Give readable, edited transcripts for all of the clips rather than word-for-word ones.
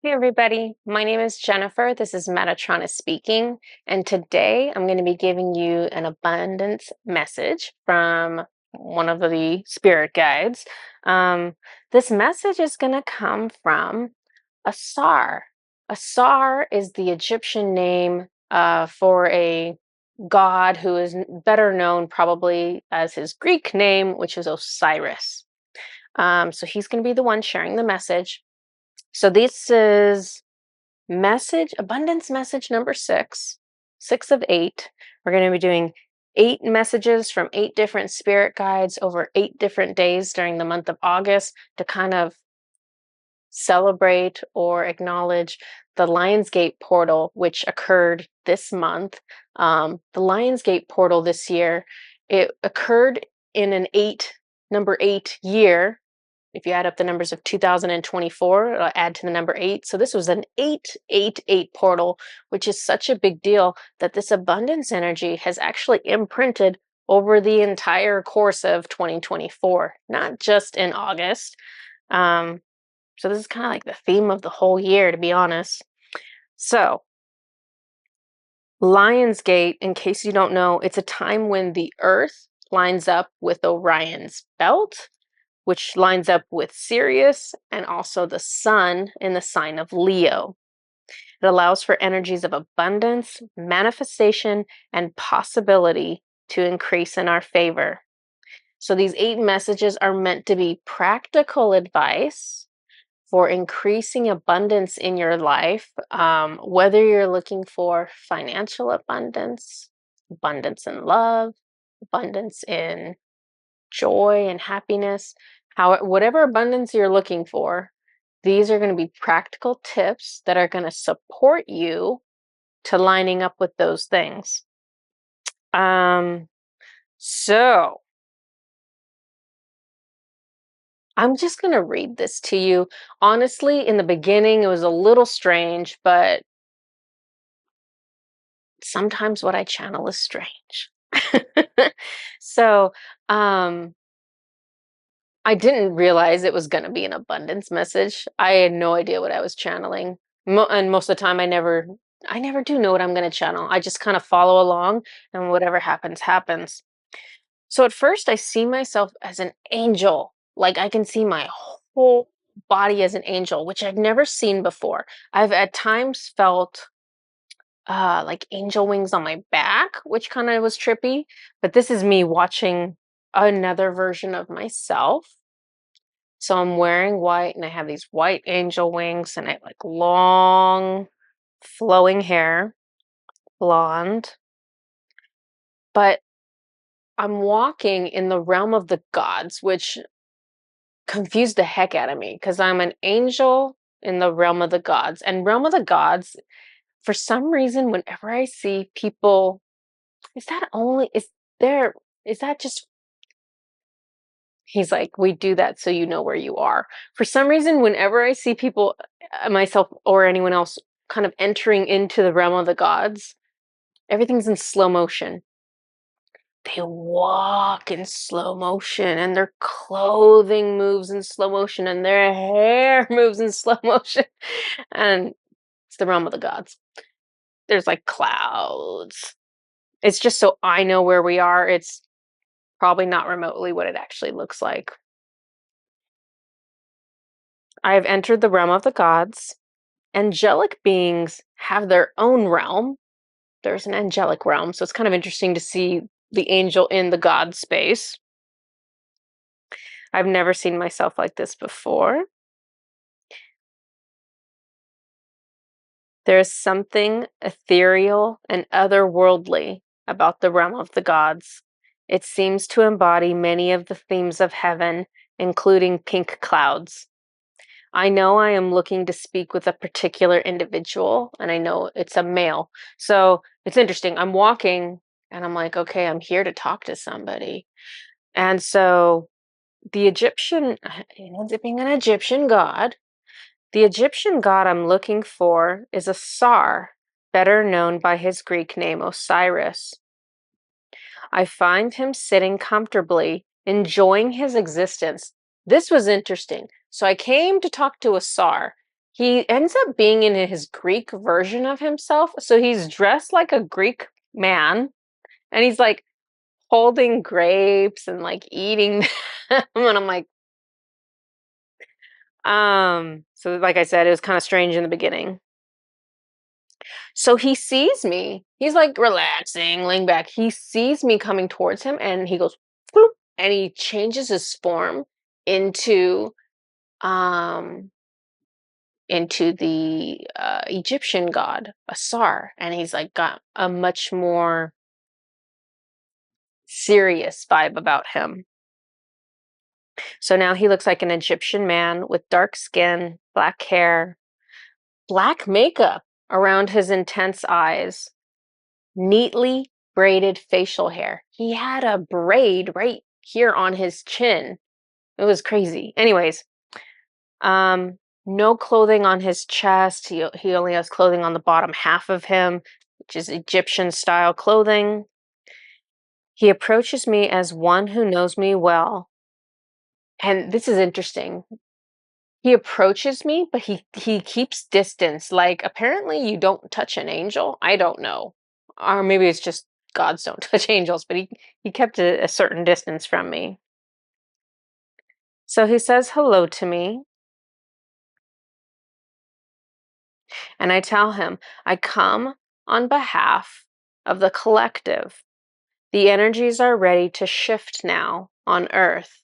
Hey everybody, my name is Jennifer. This is Metatron speaking, and today I'm going to be giving you an abundance message from one of the spirit guides. This message is going to come from Asar. Asar is the Egyptian name for a god who is better known probably as his Greek name, which is Osiris. So he's going to be the one sharing the message. So this is abundance message number 6, 6 of 8. We're going to be doing 8 messages from 8 different spirit guides over 8 different days during the month of August to kind of celebrate or acknowledge the Lionsgate portal, which occurred this month. The Lionsgate portal this year, it occurred in an number 8 year. If you add up the numbers of 2024, it'll add to the number 8. So this was an 888 portal, which is such a big deal that this abundance energy has actually imprinted over the entire course of 2024, not just in August. So this is kind of like the theme of the whole year, to be honest. So Lionsgate, in case you don't know, it's a time when the Earth lines up with Orion's belt, which lines up with Sirius and also the sun in the sign of Leo. It allows for energies of abundance, manifestation, and possibility to increase in our favor. So these 8 messages are meant to be practical advice for increasing abundance in your life, whether you're looking for financial abundance, abundance in love, abundance in joy and happiness, whatever abundance you're looking for, these are going to be practical tips that are going to support you to lining up with those things. So I'm just going to read this to you. Honestly, in the beginning, it was a little strange, but sometimes what I channel is strange. So, I didn't realize it was going to be an abundance message. I had no idea what I was channeling. And most of the time I never do know what I'm going to channel. I just kind of follow along and whatever happens, happens. So at first I see myself as an angel. Like I can see my whole body as an angel, which I've never seen before. I've at times felt like angel wings on my back, which kind of was trippy. But this is me watching another version of myself. So I'm wearing white and I have these white angel wings and I have like long flowing hair, blonde. But I'm walking in the realm of the gods, which confused the heck out of me because I'm an angel in the realm of the gods. And realm of the gods, for some reason, whenever I see people, is that just, he's like, we do that so you know where you are. For some reason, whenever I see people, myself or anyone else, kind of entering into the realm of the gods, everything's in slow motion. They walk in slow motion, and their clothing moves in slow motion, and their hair moves in slow motion. And it's the realm of the gods. There's like clouds. It's just so I know where we are. It's probably not remotely what it actually looks like. I have entered the realm of the gods. Angelic beings have their own realm. There's an angelic realm, so it's kind of interesting to see the angel in the god space. I've never seen myself like this before. There is something ethereal and otherworldly about the realm of the gods. It seems to embody many of the themes of heaven, including pink clouds. I know I am looking to speak with a particular individual, and I know it's a male. So it's interesting. I'm walking and I'm like, okay, I'm here to talk to somebody. And so the Egyptian, being an Egyptian god, the Egyptian god I'm looking for is Asar, better known by his Greek name Osiris. I find him sitting comfortably, enjoying his existence. This was interesting. So I came to talk to Asar. He ends up being in his Greek version of himself. So he's dressed like a Greek man and he's like holding grapes and like eating them. And I'm like, so like I said, it was kind of strange in the beginning. So he sees me. He's like relaxing, laying back. He sees me coming towards him and he goes, "Bloop," and he changes his form into um the Egyptian god Asar, and he's like got a much more serious vibe about him. So now he looks like an Egyptian man with dark skin, black hair, black makeup around his intense eyes, neatly braided facial hair. He had a braid right here on his chin. It was crazy. Anyways, no clothing on his chest. He only has clothing on the bottom half of him, which is Egyptian style clothing. He approaches me as one who knows me well. And this is interesting. He approaches me, but he keeps distance. Like apparently you don't touch an angel. I don't know. Or maybe it's just gods don't touch angels, but he kept a certain distance from me. So he says hello to me. And I tell him, I come on behalf of the collective. The energies are ready to shift now on Earth.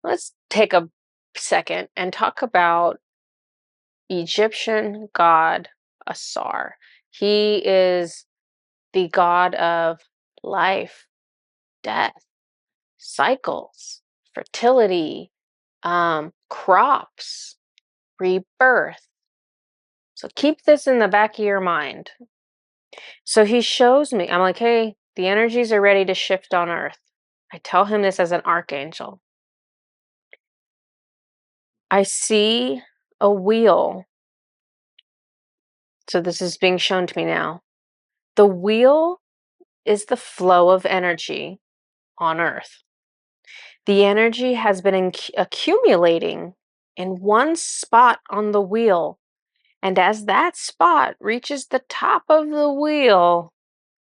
Let's take a second and talk about Egyptian god Asar. He is the god of life, death, cycles, fertility, crops, rebirth. So keep this in the back of your mind. So he shows me, I'm like, hey, the energies are ready to shift on Earth. I tell him this as an archangel. I see a wheel. So this is being shown to me now. The wheel is the flow of energy on Earth. The energy has been accumulating in one spot on the wheel. And as that spot reaches the top of the wheel,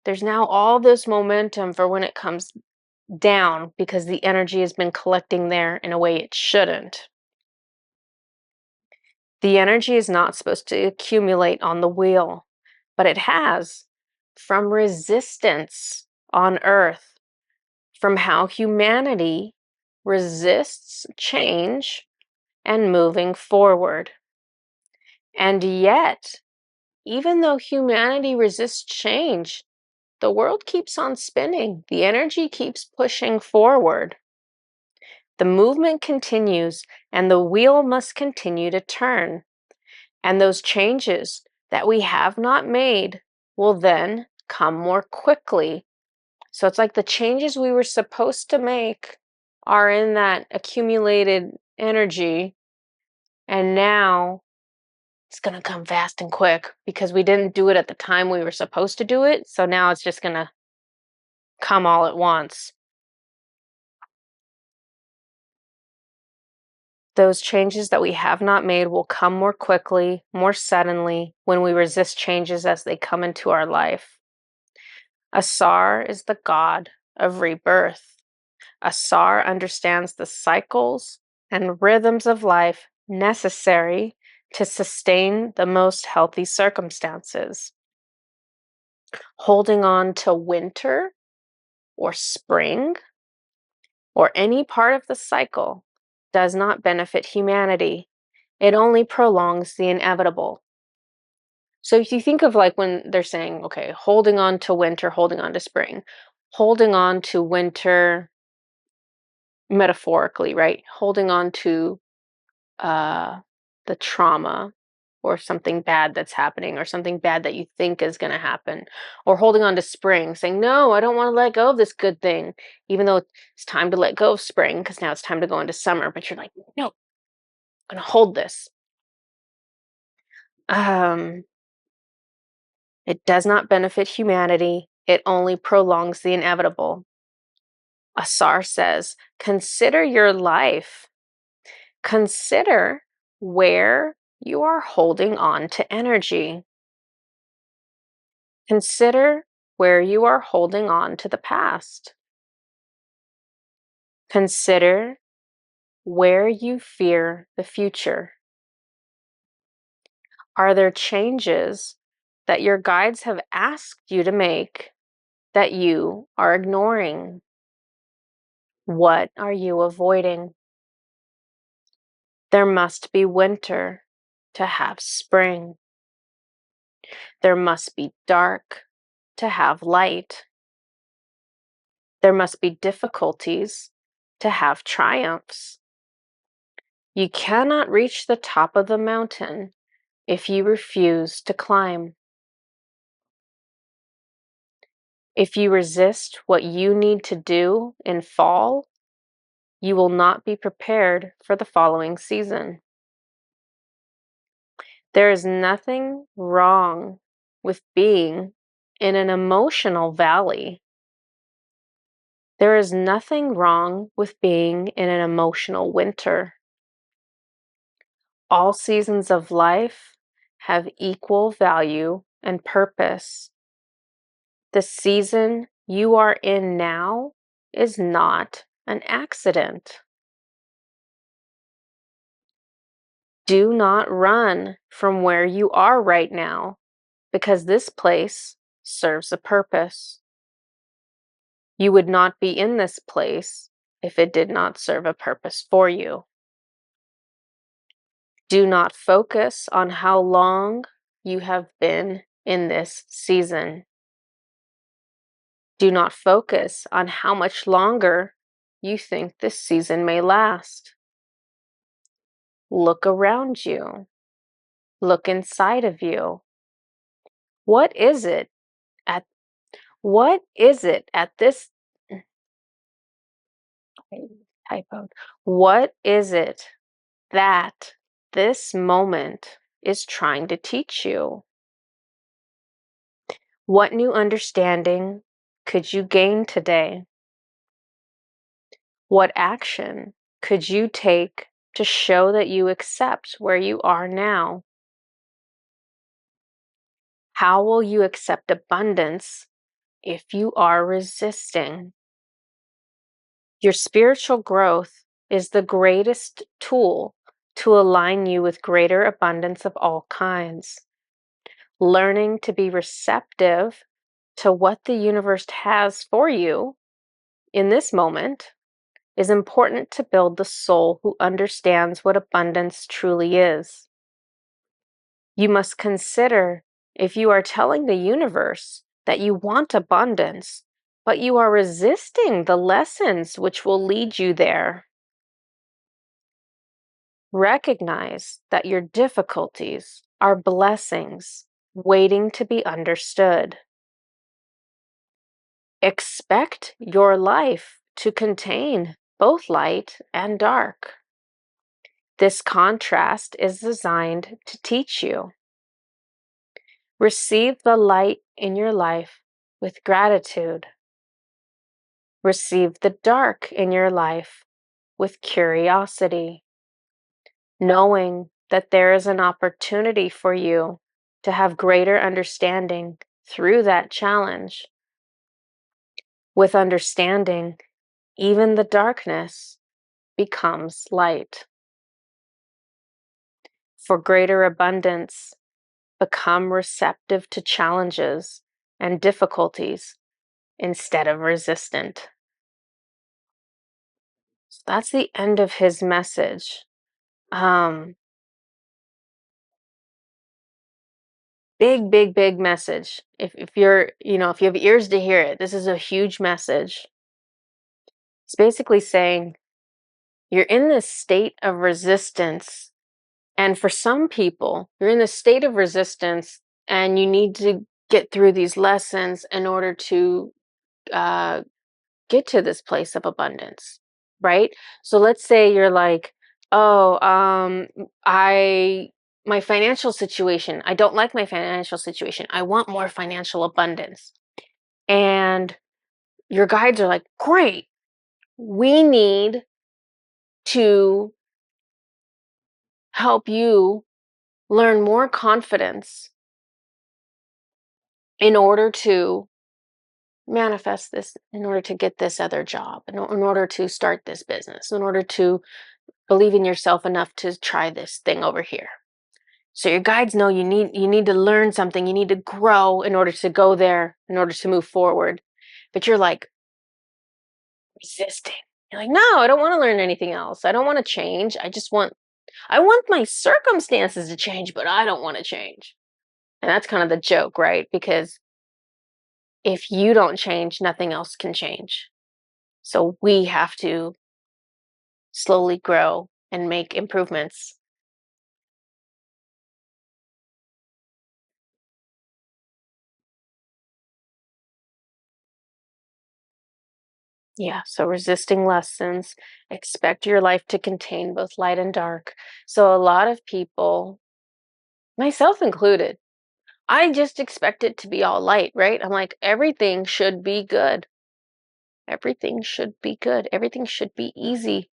there's now all this momentum for when it comes down because the energy has been collecting there in a way it shouldn't. The energy is not supposed to accumulate on the wheel, but it has from resistance on Earth, from how humanity resists change and moving forward. And yet, even though humanity resists change, the world keeps on spinning. The energy keeps pushing forward. The movement continues, and the wheel must continue to turn. And those changes that we have not made will then come more quickly. So it's like the changes we were supposed to make are in that accumulated energy, and now it's going to come fast and quick because we didn't do it at the time we were supposed to do it. So now it's just going to come all at once. Those changes that we have not made will come more quickly, more suddenly, when we resist changes as they come into our life. Asar is the god of rebirth. Asar understands the cycles and rhythms of life necessary to sustain the most healthy circumstances. Holding on to winter or spring or any part of the cycle does not benefit humanity. It only prolongs the inevitable. So if you think of like when they're saying, okay, holding on to winter, holding on to spring, holding on to winter metaphorically, right? Holding on to uh, the trauma or something bad that's happening or something bad that you think is going to happen, or holding on to spring, saying, no, I don't want to let go of this good thing, even though it's time to let go of spring because now it's time to go into summer. But you're like, no, I'm going to hold this. It does not benefit humanity. It only prolongs the inevitable. Asar says, consider your life. Consider where you are holding on to energy. Consider where you are holding on to the past. Consider where you fear the future. Are there changes that your guides have asked you to make that you are ignoring? What are you avoiding? There must be winter to have spring. There must be dark to have light. There must be difficulties to have triumphs. You cannot reach the top of the mountain if you refuse to climb. If you resist what you need to do in fall, you will not be prepared for the following season. There is nothing wrong with being in an emotional valley. There is nothing wrong with being in an emotional winter. All seasons of life have equal value and purpose. The season you are in now is not an accident. Do not run from where you are right now, because this place serves a purpose. You would not be in this place if it did not serve a purpose for you. Do not focus on how long you have been in this season. Do not focus on how much longer you think this season may last. Look around you. Look inside of you. What is it at this typo? What is it that this moment is trying to teach you? What new understanding could you gain today? What action could you take to show that you accept where you are now? How will you accept abundance if you are resisting? Your spiritual growth is the greatest tool to align you with greater abundance of all kinds. Learning to be receptive to what the universe has for you in this moment is important to build the soul who understands what abundance truly is. You must consider if you are telling the universe that you want abundance, but you are resisting the lessons which will lead you there. Recognize that your difficulties are blessings waiting to be understood. Expect your life to contain both light and dark. This contrast is designed to teach you. Receive the light in your life with gratitude. Receive the dark in your life with curiosity, knowing that there is an opportunity for you to have greater understanding through that challenge. With understanding, even the darkness becomes light. For greater abundance, become receptive to challenges and difficulties instead of resistant. So that's the end of his message. Big message. If you're, if you have ears to hear it, this is a huge message. It's basically saying you're in this state of resistance. And for some people, you're in this state of resistance and you need to get through these lessons in order to get to this place of abundance, right? So let's say you're like, oh, my financial situation, I don't like my financial situation. I want more financial abundance. And your guides are like, great, we need to help you learn more confidence in order to manifest this, in order to get this other job, in order to start this business, in order to believe in yourself enough to try this thing over here. So your guides know you need to learn something, you need to grow in order to go there, in order to move forward. But you're like resisting. You're like, no, I don't want to learn anything else. I don't want to change. I want my circumstances to change, but I don't want to change. And that's kind of the joke, right? Because if you don't change, nothing else can change. So we have to slowly grow and make improvements. Yeah, so resisting lessons, expect your life to contain both light and dark. So a lot of people, myself included, I just expect it to be all light, right? I'm like, everything should be good. Everything should be good. Everything should be easy,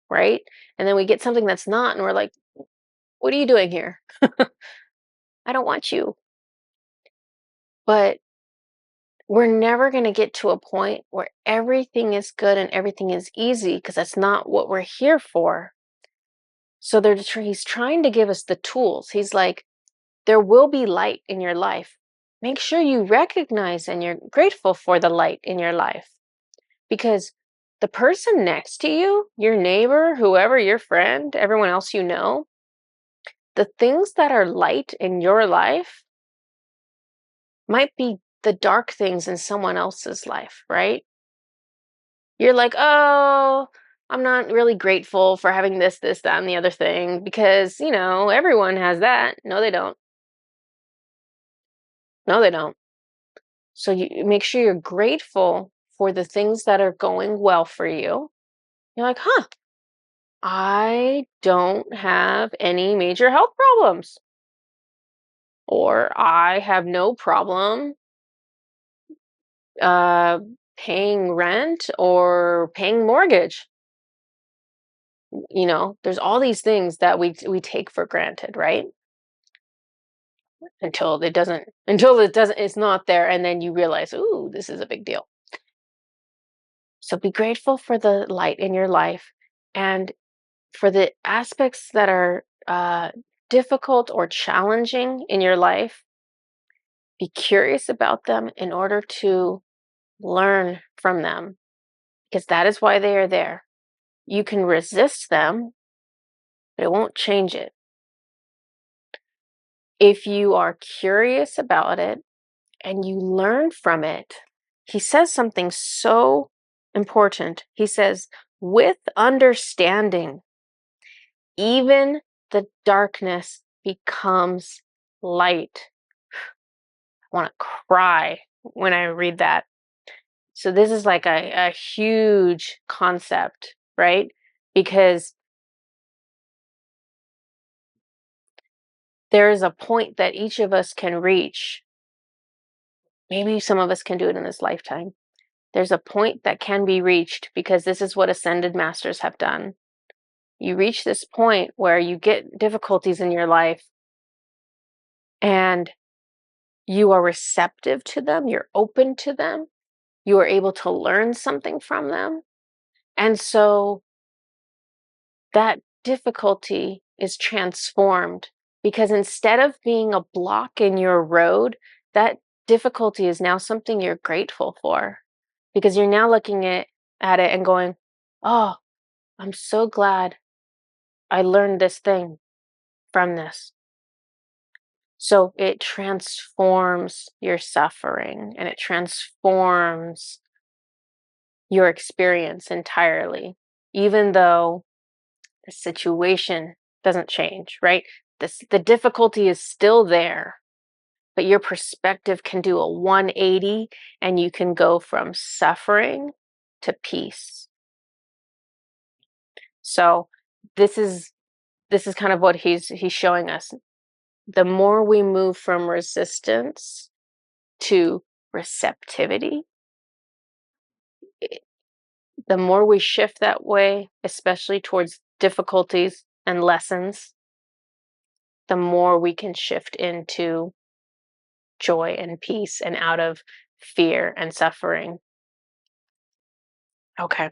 right? And then we get something that's not, and we're like, what are you doing here? I don't want you. But we're never going to get to a point where everything is good and everything is easy because that's not what we're here for. So he's trying to give us the tools. He's like, there will be light in your life. Make sure you recognize and you're grateful for the light in your life, because the person next to you, your neighbor, whoever, your friend, everyone else you know, the things that are light in your life might be the dark things in someone else's life, right? You're like, oh, I'm not really grateful for having this, that, and the other thing because, everyone has that. No, they don't. No, they don't. So you make sure you're grateful for the things that are going well for you. You're like, huh, I don't have any major health problems. Or I have no problem uh, paying rent or paying mortgage. There's all these things that we take for granted, right? Until it's not there, and then you realize, ooh, this is a big deal. So be grateful for the light in your life, and for the aspects that are difficult or challenging in your life. Be curious about them in order to learn from them, because that is why they are there. You can resist them, but it won't change it. If you are curious about it and you learn from it, he says something so important. He says, with understanding, even the darkness becomes light. I want to cry when I read that. So this is like a huge concept, right? Because there is a point that each of us can reach. Maybe some of us can do it in this lifetime. There's a point that can be reached because this is what ascended masters have done. You reach this point where you get difficulties in your life and you are receptive to them, you're open to them, you are able to learn something from them. And so that difficulty is transformed, because instead of being a block in your road, that difficulty is now something you're grateful for, because you're now looking at it and going, oh, I'm so glad I learned this thing from this. So it transforms your suffering and it transforms your experience entirely, even though the situation doesn't change, right? The difficulty is still there, but your perspective can do a 180 and you can go from suffering to peace. So this is kind of what he's showing us. The more we move from resistance to receptivity, the more we shift that way, especially towards difficulties and lessons, the more we can shift into joy and peace and out of fear and suffering. Okay.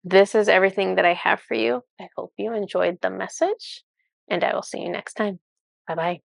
This is everything that I have for you. I hope you enjoyed the message, and I will see you next time. Bye bye.